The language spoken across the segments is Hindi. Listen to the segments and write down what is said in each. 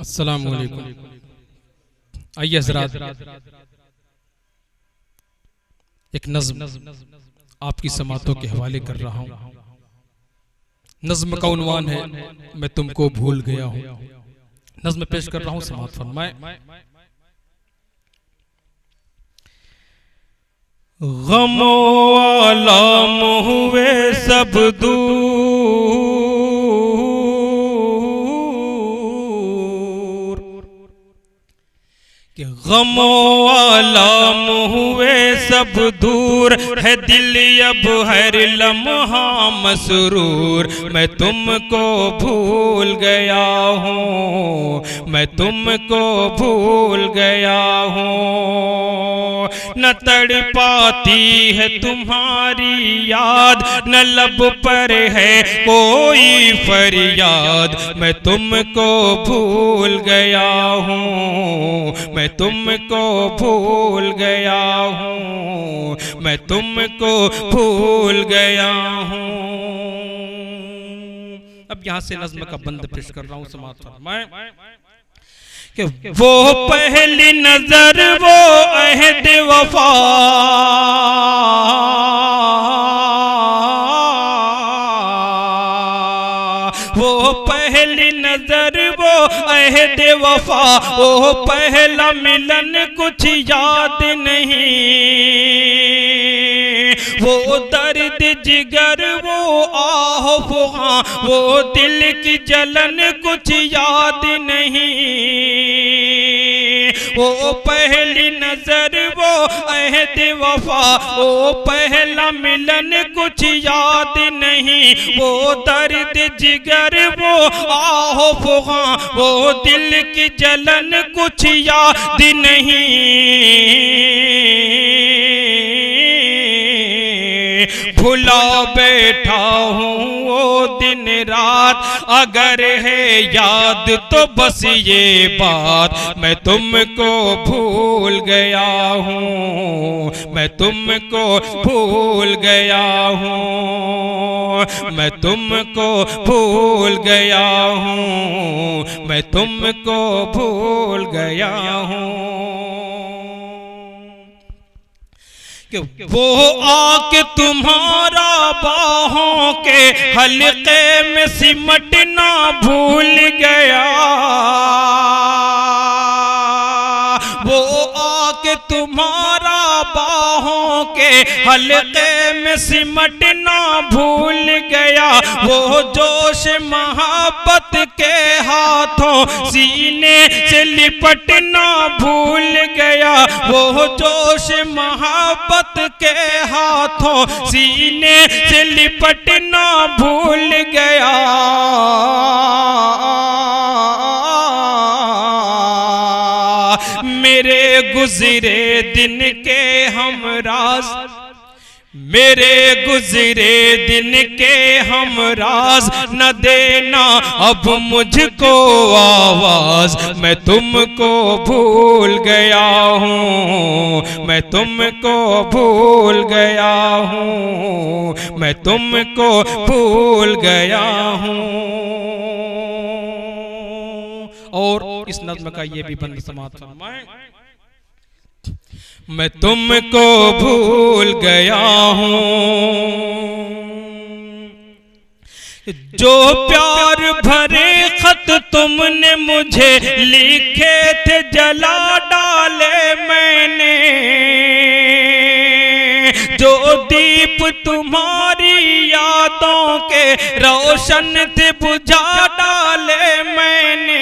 अस्सलाम वालेकुम। आइए हज़रात, एक नज़्म आपकी समातों के हवाले कर रहा हूँ। नज़्म का उन्वान है मैं तुमको भूल गया हूँ। नज़्म पेश कर रहा हूँ, समात फरमाए। गमो आलम हुए सब दूर, कि गमो आलम हुए सब दूर, है दिल अब हर लम्हा मसरूर। मैं तुमको भूल गया हूँ, मैं तुमको भूल गया हूँ। न तड़ पाती है तुम्हारी याद, न लब पर है कोई फरियाद। मैं तुमको भूल गया हूँ, मैं तुमको भूल गया हूँ, मैं तुमको भूल गया हूँ। अब यहाँ से नज़्म का बंद पेश कर रहा हूँ, समात फरमाए कि वो पहली नजर, वो अहद वफा, वो पहली नजर, वो अहद वफा, वो पहला मिलन कुछ याद नहीं। वो दर्द जिगर, वो आह फुहा, वो दिल की जलन कुछ याद नहीं। वो पहली नजर, वो अहद वफा, वो पहला मिलन कुछ याद नहीं। वो दर्द जिगर, वो आह फुहा, वो दिल की जलन कुछ याद नहीं। भुला बैठा हूँ वो दिन रात, अगर है याद तो बस ये बात। मैं तुमको भूल गया हूँ, मैं तुमको भूल गया हूँ, मैं तुमको भूल गया हूँ, मैं तुमको भूल गया हूँ। वो आके तुम्हारा बाहों के हल्के में सिमटना भूल गया। वो आके तुम्हारा बाहों के हल्के में सिमटना भूल गया। वो जोश मोहब्बत के हाथों सीने से लिपटना भूल गया। वो जोश मोहब्बत के हाथों सीने से लिपटना भूल गया। मेरे गुजरे दिन के हमराज, मेरे गुजरे दिन के हमराज, न देना अब मुझको आवाज। मैं तुमको भूल गया हूँ, मैं तुमको भूल गया हूँ, मैं तुमको भूल गया हूँ। और इस नज़्म का ये भी बंद समात फरमाएं। मैं तुमको भूल गया हूँ, जो प्यार भरे खत तुमने मुझे लिखे थे जला डाले मैंने। जो दीप तुम्हारी यादों के रोशन थे बुझा डाले मैंने।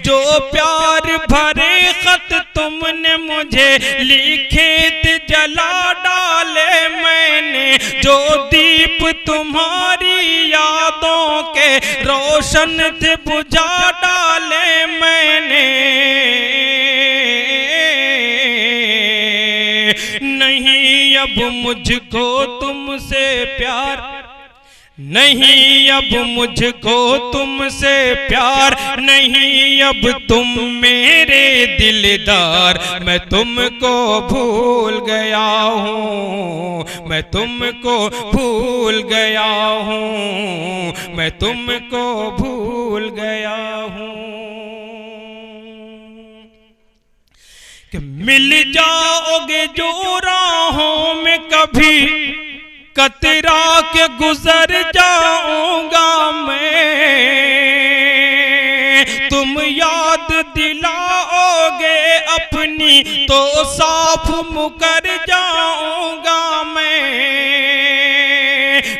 जो प्यार भरे खत तुमने मुझे लिखे थे जला डाले मैंने। जो दीप तुम्हारी यादों के रोशन थे बुझा डाले मैंने। नहीं अब मुझको तुमसे प्यार, नहीं अब मुझको तुमसे प्यार, नहीं अब तुम मेरे दिलदार। मैं तुमको भूल गया हूँ, मैं तुमको भूल गया हूँ, मैं तुमको भूल गया हूँ। कि मिल जाओगे जो राहों में कभी, कतरा के गुजर जाऊंगा मैं। तुम याद दिलाओगे अपनी तो साफ मुकर जाऊंगा मैं।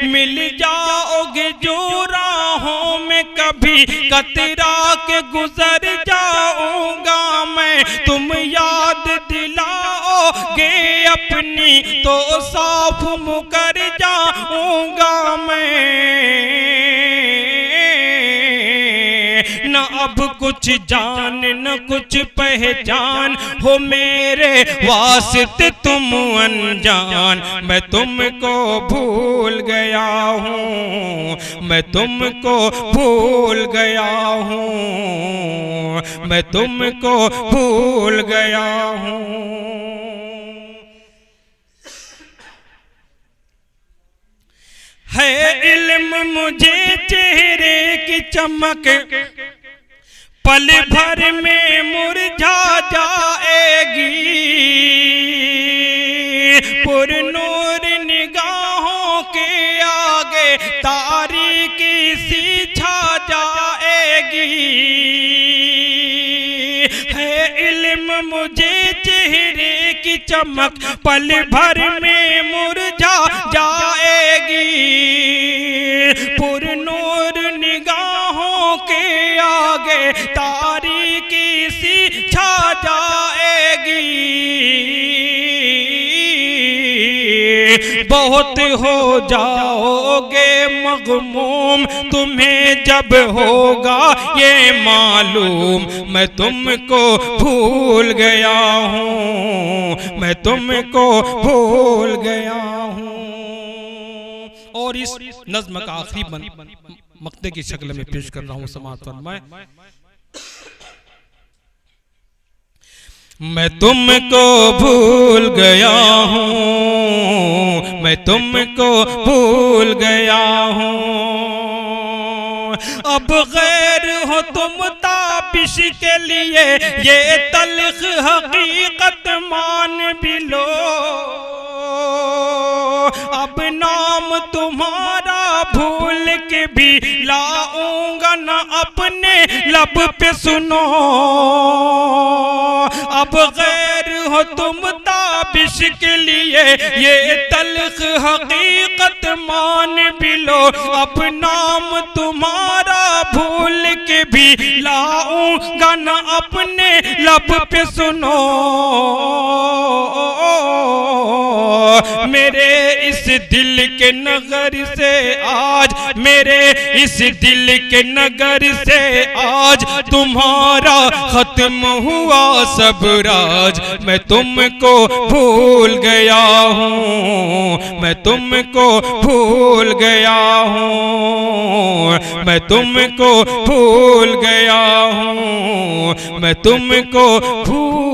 मिल जाओगे जो राहों में कभी, कतरा के गुजर जाऊंगा मैं। तुम याद दिलाओगे अपनी तो साफ मुकर जाऊंगा मैं। न अब कुछ जान न कुछ पहचान, हो मेरे वास्ते तुम अनजान। मैं तुमको भूल गया हूँ, मैं तुमको भूल गया हूँ, मैं तुमको भूल गया हूँ। है इल्म मुझे चेहरे की चमक, पल भर में मुरझा जाएगी। पुरनूर निगाहों के आगे तारीकी सी छा जाएगी। है इल्म मुझे चेहरे की चमक, पल भर में मुरझा जाएगी। पुरनूर निगाहों के आगे तारीकी सी छा जाएगी। बहुत हो जाओगे मगमूम तुम्हें जब होगा ये मालूम। मैं तुमको भूल गया हूँ, मैं तुमको भूल गया हूँ। और इस नज़्म का आखिरी मक्ते की शक्ल में पेश कर रहा हूँ, समाअत फरमाएं। मैं तुमको भूल गया हूँ, मैं तुमको भूल गया हूँ। अब गैर हो तुम ताबिश के लिए, ये तल्ख हकीकत मान भी लो। अब नाम तुम्हारा भूल के भी लाऊंगा न अपने लब पे, सुनो। अब गैर हो तुम ताबिश के लिए, ये तल्ख हकीकत मान भी लो। अब नाम तुम्हारा भूल के भी लाऊंगा न अपने लब पे, सुनो। मेरे इस दिल के नगर से आज, मेरे इस दिल के नगर से आज तुम्हारा खत्म हुआ सब राज। मैं तुमको भूल गया हूँ, मैं तुमको भूल गया हूँ, मैं तुमको भूल गया हूँ, मैं तुमको भूल